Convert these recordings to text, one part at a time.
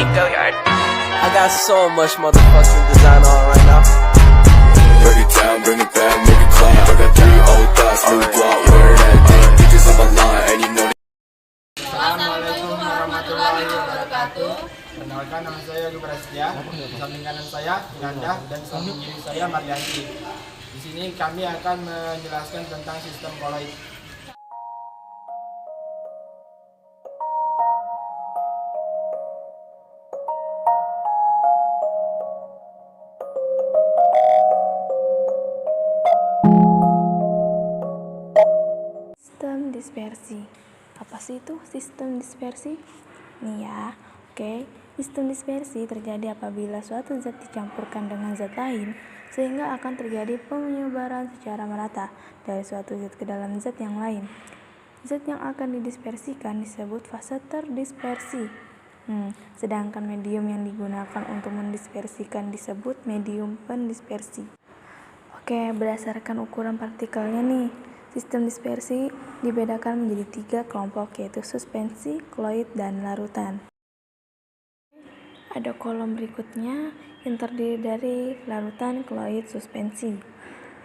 I got so much motherfucking design on right now. Break it down, bring it back, make it clap. I got 3 old thoughts, new block, where that damn bitches on my line, and you know. Assalamualaikum warahmatullahi wabarakatuh. Perkenalkan, nama saya Yogi Prasetya. Di samping kanan saya Inanda dan di samping kiri saya Marianti. Di sini kami akan menjelaskan tentang sistem koloid. Sistem dispersi. Apa sih itu sistem dispersi? Nih ya, oke. Sistem dispersi terjadi apabila suatu zat dicampurkan dengan zat lain, sehingga akan terjadi penyebaran secara merata dari suatu zat ke dalam zat yang lain. Zat yang akan didispersikan disebut fase terdispersi. Sedangkan medium yang digunakan untuk mendispersikan disebut medium pendispersi. Oke, berdasarkan ukuran partikelnya nih, sistem dispersi dibedakan menjadi 3 kelompok, yaitu suspensi, koloid, dan larutan. Ada kolom berikutnya yang terdiri dari larutan, koloid, suspensi.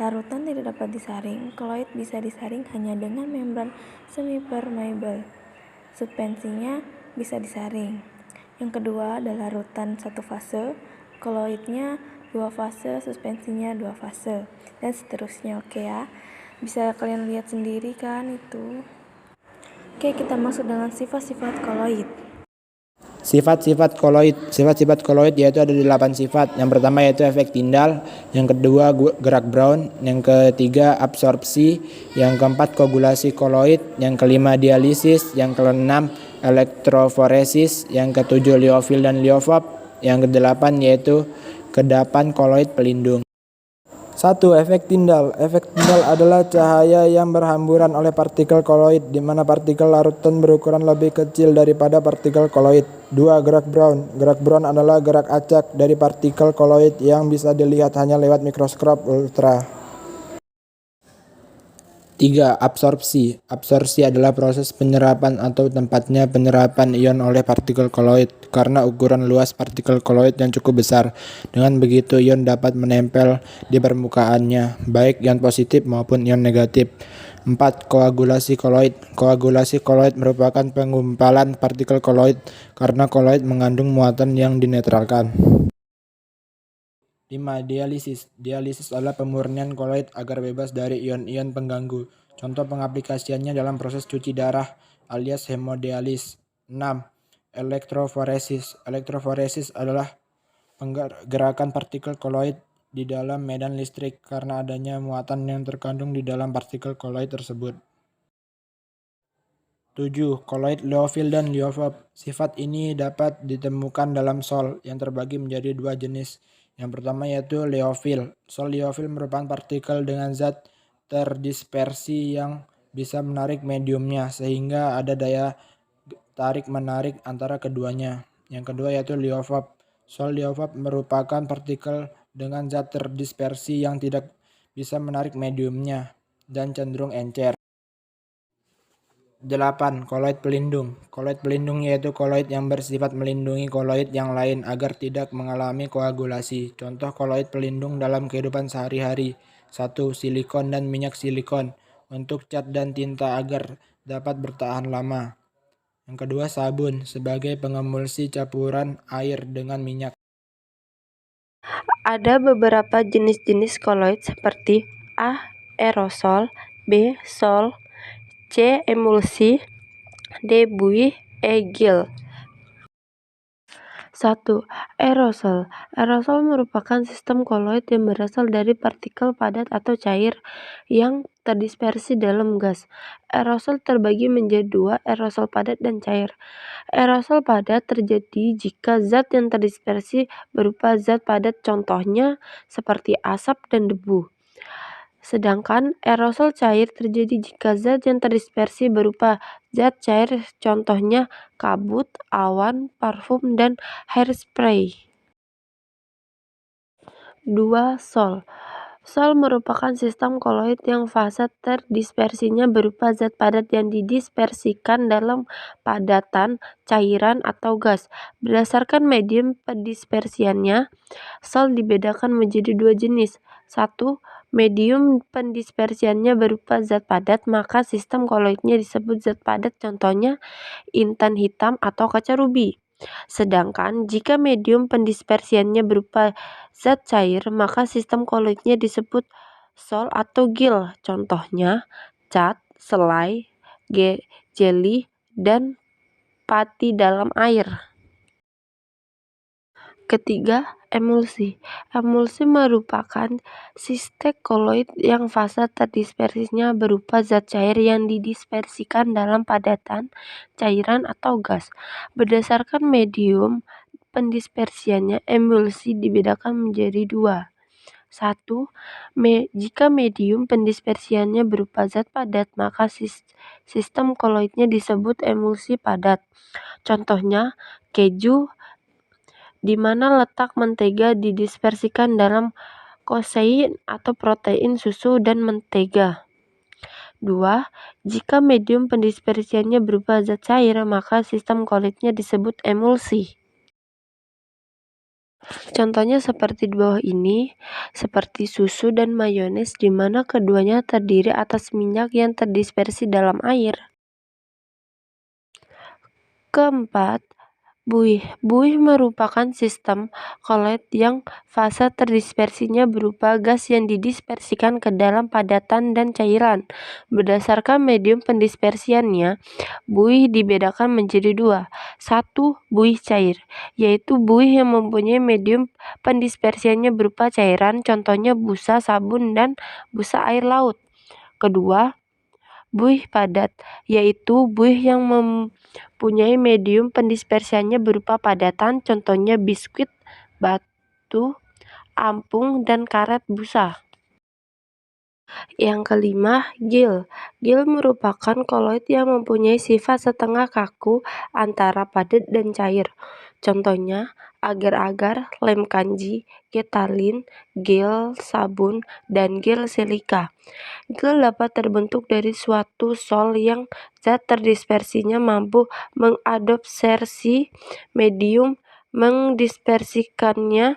Larutan tidak dapat disaring, koloid bisa disaring hanya dengan membran semi-permeable. Suspensinya bisa disaring. Yang kedua adalah larutan 1 fase, koloidnya 2 fase, suspensinya 2 fase, dan seterusnya. Oke ya, bisa kalian lihat sendiri kan itu. Oke, kita masuk dengan sifat-sifat koloid. Sifat-sifat koloid yaitu ada 8 sifat. Yang pertama yaitu efek Tyndall, yang kedua gerak Brown, yang ketiga absorpsi, yang keempat koagulasi koloid, yang kelima dialisis, yang keenam elektroforesis, yang ketujuh liofil dan liofab, yang kedelapan yaitu kedapan koloid pelindung. 1. Efek Tyndall. Efek Tyndall adalah cahaya yang berhamburan oleh partikel koloid, di mana partikel larutan berukuran lebih kecil daripada partikel koloid. 2. Gerak Brown. Gerak Brown adalah gerak acak dari partikel koloid yang bisa dilihat hanya lewat mikroskop ultra. 3. Absorpsi. Absorpsi adalah proses penyerapan atau tempatnya penyerapan ion oleh partikel koloid karena ukuran luas partikel koloid yang cukup besar. Dengan begitu ion dapat menempel di permukaannya, baik ion positif maupun ion negatif. 4. Koagulasi koloid. Koagulasi koloid merupakan penggumpalan partikel koloid karena koloid mengandung muatan yang dinetralkan. 5. Dialisis. Dialisis adalah pemurnian koloid agar bebas dari ion-ion pengganggu. Contoh pengaplikasiannya dalam proses cuci darah alias hemodialis. 6. Elektroforesis. Elektroforesis adalah penggerakan partikel koloid di dalam medan listrik karena adanya muatan yang terkandung di dalam partikel koloid tersebut. 7. Koloid liofil dan liofab. Sifat ini dapat ditemukan dalam sol yang terbagi menjadi 2 jenis. Yang pertama yaitu liofil. Sol liofil merupakan partikel dengan zat terdispersi yang bisa menarik mediumnya sehingga ada daya tarik-menarik antara keduanya. Yang kedua yaitu liofab. Sol liofab merupakan partikel dengan zat terdispersi yang tidak bisa menarik mediumnya dan cenderung encer. 8. Koloid pelindung. Koloid pelindung yaitu koloid yang bersifat melindungi koloid yang lain agar tidak mengalami koagulasi. Contoh koloid pelindung dalam kehidupan sehari-hari. 1. Silikon dan minyak silikon untuk cat dan tinta agar dapat bertahan lama. Yang kedua sabun sebagai pengemulsi campuran air dengan minyak. Ada beberapa jenis-jenis koloid seperti A. Aerosol, B. Sol, C. Emulsi, D. Buih, E. Gel. 1. Aerosol. Aerosol merupakan sistem koloid yang berasal dari partikel padat atau cair yang terdispersi dalam gas. Aerosol terbagi menjadi 2, aerosol padat dan cair. Aerosol padat terjadi jika zat yang terdispersi berupa zat padat, contohnya seperti asap dan debu. Sedangkan aerosol cair terjadi jika zat yang terdispersi berupa zat cair, contohnya kabut, awan, parfum, dan hairspray. 2. Sol. Sol merupakan sistem koloid yang fase terdispersinya berupa zat padat yang didispersikan dalam padatan, cairan, atau gas. Berdasarkan medium pendispersiannya, sol dibedakan menjadi dua jenis. 1. Medium pendispersiannya berupa zat padat, maka sistem koloidnya disebut zat padat, contohnya intan hitam atau kaca rubi. Sedangkan jika medium pendispersiannya berupa zat cair, maka sistem koloidnya disebut sol atau gel, contohnya cat, selai, jelly, dan pati dalam air. Ketiga, emulsi. Emulsi merupakan sistem koloid yang fase terdispersinya berupa zat cair yang didispersikan dalam padatan, cairan, atau gas. Berdasarkan medium pendispersiannya, emulsi dibedakan menjadi dua. 1. Jika medium pendispersiannya berupa zat padat, maka sistem koloidnya disebut emulsi padat. Contohnya keju, di mana letak mentega didispersikan dalam kosein atau protein susu dan mentega. 2. Jika medium pendispersiannya berupa zat cair, maka sistem koloidnya disebut emulsi. Contohnya seperti di bawah ini, seperti susu dan mayones, di mana keduanya terdiri atas minyak yang terdispersi dalam air. Keempat, buih. Buih merupakan sistem koloid yang fase terdispersinya berupa gas yang didispersikan ke dalam padatan dan cairan. Berdasarkan medium pendispersiannya, buih dibedakan menjadi dua. 1. Buih cair, yaitu buih yang mempunyai medium pendispersiannya berupa cairan, contohnya busa sabun dan busa air laut. Kedua, buih padat, yaitu buih yang mempunyai medium pendispersiannya berupa padatan, contohnya biskuit, batu, ampung, dan karet busa. Yang kelima, gel. Gel merupakan koloid yang mempunyai sifat setengah kaku antara padat dan cair. Contohnya agar-agar, lem kanji, ketalin, gel sabun, dan gel silika. Gel dapat terbentuk dari suatu sol yang zat terdispersinya mampu mengadsorpsi medium mendispersikannya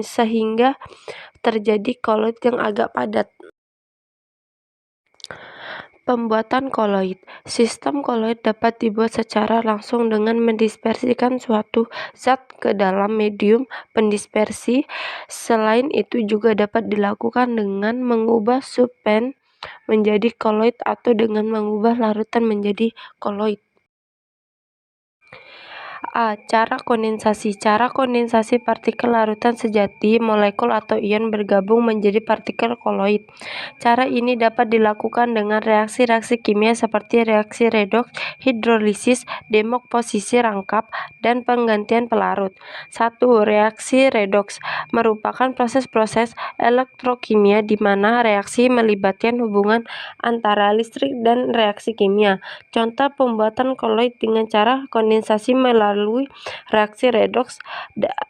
sehingga terjadi koloid yang agak padat. Pembuatan koloid. Sistem koloid dapat dibuat secara langsung dengan mendispersikan suatu zat ke dalam medium pendispersi. Selain itu juga dapat dilakukan dengan mengubah suspen menjadi koloid atau dengan mengubah larutan menjadi koloid. A. Cara kondensasi. Cara kondensasi partikel larutan sejati, molekul atau ion bergabung menjadi partikel koloid. Cara ini dapat dilakukan dengan reaksi-reaksi kimia seperti reaksi redoks, hidrolisis, dekomposisi rangkap, dan penggantian pelarut. 1. Reaksi redoks merupakan proses-proses elektrokimia di mana reaksi melibatkan hubungan antara listrik dan reaksi kimia. Contoh pembuatan koloid dengan cara kondensasi melalui reaksi redoks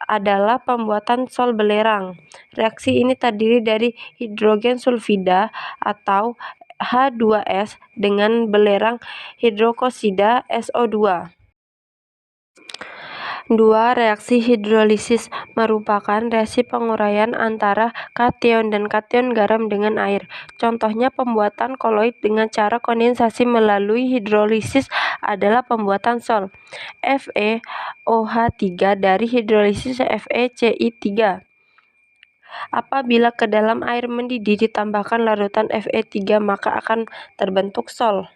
adalah pembuatan sol belerang. Reaksi ini terdiri dari hidrogen sulfida atau H2S dengan belerang hidrokosida SO2. 2. Reaksi hidrolisis merupakan reaksi penguraian antara kation dan kation garam dengan air. Contohnya pembuatan koloid dengan cara kondensasi melalui hidrolisis adalah pembuatan sol FeOH3 dari hidrolisis FeCl3. Apabila ke dalam air mendidih ditambahkan larutan Fe3, maka akan terbentuk sol.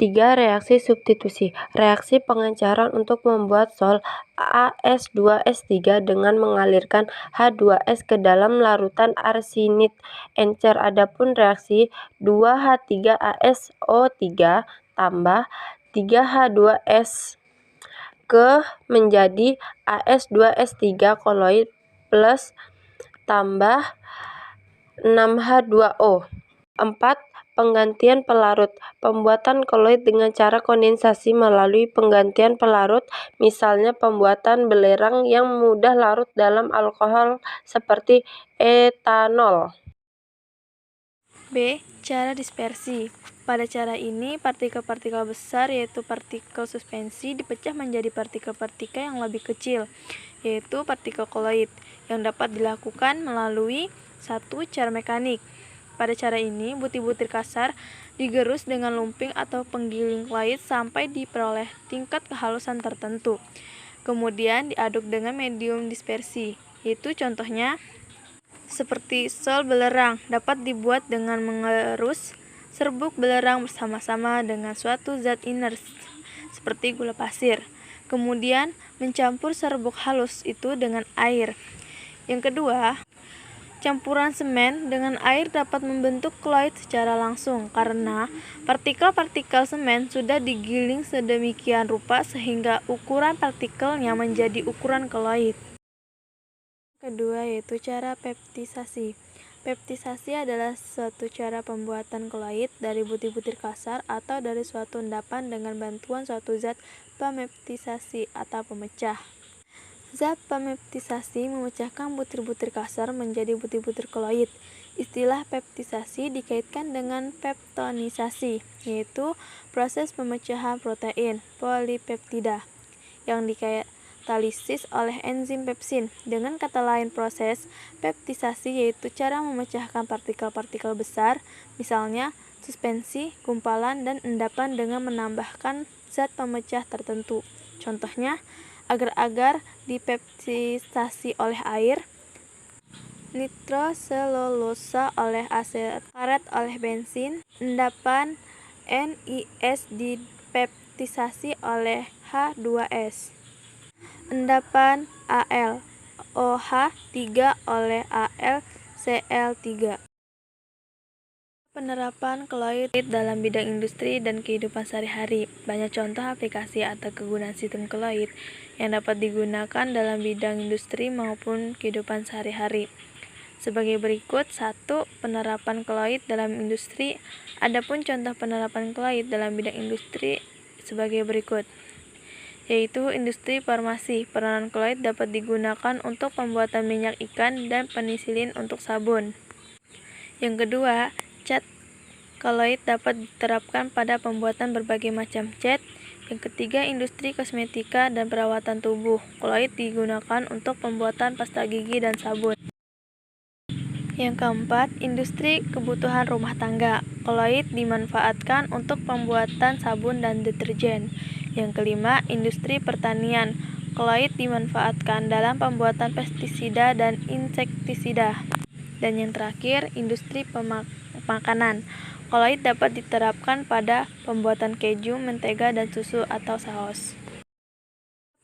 3. Reaksi substitusi. Reaksi pengenceran untuk membuat sol AS2S3 dengan mengalirkan H2S ke dalam larutan arsenit encer. Adapun reaksi 2H3ASO3 tambah 3H2S ke menjadi AS2S3 koloid plus tambah 6H2O. 4. Penggantian pelarut. Pembuatan koloid dengan cara kondensasi melalui penggantian pelarut, misalnya pembuatan belerang yang mudah larut dalam alkohol seperti etanol. B. Cara dispersi. Pada cara ini, partikel-partikel besar yaitu partikel suspensi dipecah menjadi partikel-partikel yang lebih kecil, yaitu partikel koloid, yang dapat dilakukan melalui satu cara mekanik. Pada cara ini, butir-butir kasar digerus dengan lumping atau penggiling koloid sampai diperoleh tingkat kehalusan tertentu. Kemudian diaduk dengan medium dispersi, yaitu contohnya seperti sol belerang dapat dibuat dengan mengerus serbuk belerang bersama-sama dengan suatu zat inert seperti gula pasir. Kemudian mencampur serbuk halus itu dengan air. Yang kedua, campuran semen dengan air dapat membentuk koloid secara langsung karena partikel-partikel semen sudah digiling sedemikian rupa sehingga ukuran partikelnya menjadi ukuran koloid. Kedua yaitu cara peptisasi. Peptisasi adalah suatu cara pembuatan koloid dari butir-butir kasar atau dari suatu endapan dengan bantuan suatu zat pemeptisasi atau pemecah. Zat pemeptisasi memecahkan butir-butir kasar menjadi butir-butir koloid. Istilah peptisasi dikaitkan dengan peptonisasi, yaitu proses pemecahan protein polipeptida yang dikatalisis oleh enzim pepsin. Dengan kata lain, proses peptisasi yaitu cara memecahkan partikel-partikel besar, misalnya suspensi, gumpalan, dan endapan dengan menambahkan zat pemecah tertentu. Contohnya, agar-agar dipeptisasi oleh air, nitroselulosa oleh asetat, karet oleh bensin, endapan NiS dipeptisasi oleh H2S, endapan AlOH3 oleh AlCl3. Penerapan koloid dalam bidang industri dan kehidupan sehari-hari. Banyak contoh aplikasi atau kegunaan sistem koloid yang dapat digunakan dalam bidang industri maupun kehidupan sehari-hari. Sebagai berikut: 1. Penerapan koloid dalam industri. Adapun contoh penerapan koloid dalam bidang industri sebagai berikut, yaitu industri farmasi. Peranan koloid dapat digunakan untuk pembuatan minyak ikan dan penisilin untuk sabun. Yang kedua, cat koloid dapat diterapkan pada pembuatan berbagai macam cat. Yang ketiga, industri kosmetika dan perawatan tubuh. Koloid digunakan untuk pembuatan pasta gigi dan sabun. Yang keempat, industri kebutuhan rumah tangga. Koloid dimanfaatkan untuk pembuatan sabun dan deterjen. Yang kelima, industri pertanian. Koloid dimanfaatkan dalam pembuatan pestisida dan insektisida. Dan yang terakhir, industri makanan. Koloid dapat diterapkan pada pembuatan keju, mentega, dan susu atau saus.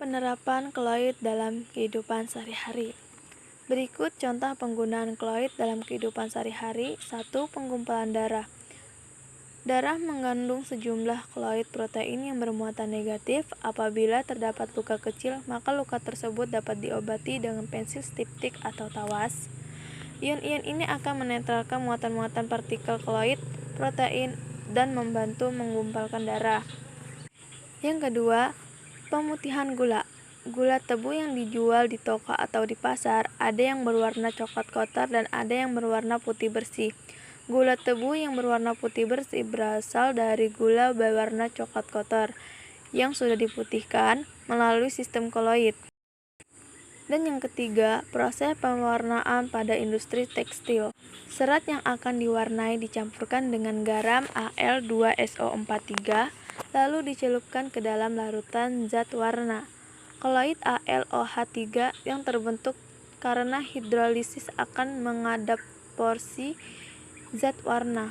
Penerapan koloid dalam kehidupan sehari-hari. Berikut contoh penggunaan koloid dalam kehidupan sehari-hari. 1. Penggumpalan darah. Darah mengandung sejumlah koloid protein yang bermuatan negatif. Apabila terdapat luka kecil, maka luka tersebut dapat diobati dengan pensil stiptik atau tawas. Ion-ion ini akan menetralkan muatan-muatan partikel koloid protein dan membantu menggumpalkan darah. Yang kedua, pemutihan gula. Gula tebu yang dijual di toko atau di pasar, ada yang berwarna coklat kotor dan ada yang berwarna putih bersih. Gula tebu yang berwarna putih bersih berasal dari gula berwarna coklat kotor yang sudah diputihkan melalui sistem koloid. Dan yang ketiga, proses pewarnaan pada industri tekstil. Serat yang akan diwarnai dicampurkan dengan garam Al2SO43, lalu dicelupkan ke dalam larutan zat warna. Koloid AlOH3 yang terbentuk karena hidrolisis akan mengadaptasi zat warna.